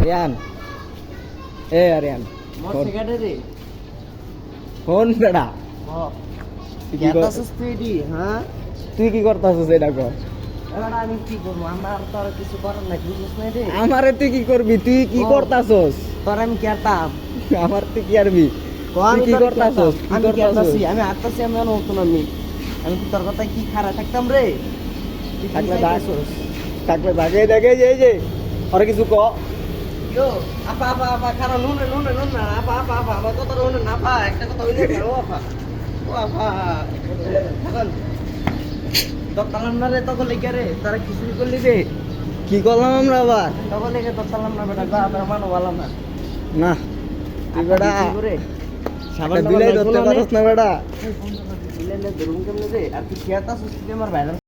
আরিয়ান এ আরিয়ান মোর cigarette রে phone বেড়া হ্যাঁ তুই কি করতাছিস এটা কর এবার আমি কি করবো আমার তো আর কিছু করার নাই বুঝছিস না রে আমারে তুই কি করবি তুই কি করতাছস তোর আমি কেতাম আমার তুই কি আরবি তুই কি করতাছস আমি কেতাছি আমি আটতাছি আমি নতুন আমি কি তোর কথা কি খারাপ থাকতাম রে থাকলে থাকলে দেখে দেখে যে আর কিছু ক ইয়ো আপা আপা আপা খারাপ নুনে নুনে নুন না আপা আপা আপা আপা কত নুনে না আপা একটা কথা হইলে ও আপা এখন দত্তালাম না রে তখন লেগে রে তারা কিছু করলি রে কি করলাম আমরা আবার তখন লেগে দত্তালাম না বেটা গা তার মানো ভালো না না তুই বেটা করে সাবান দিলাই ধরতে পারছ না বেটা দিলে ধরুন কেমনে রে আর তুই খেয়াতা সুস্থ আমার ভাইরাল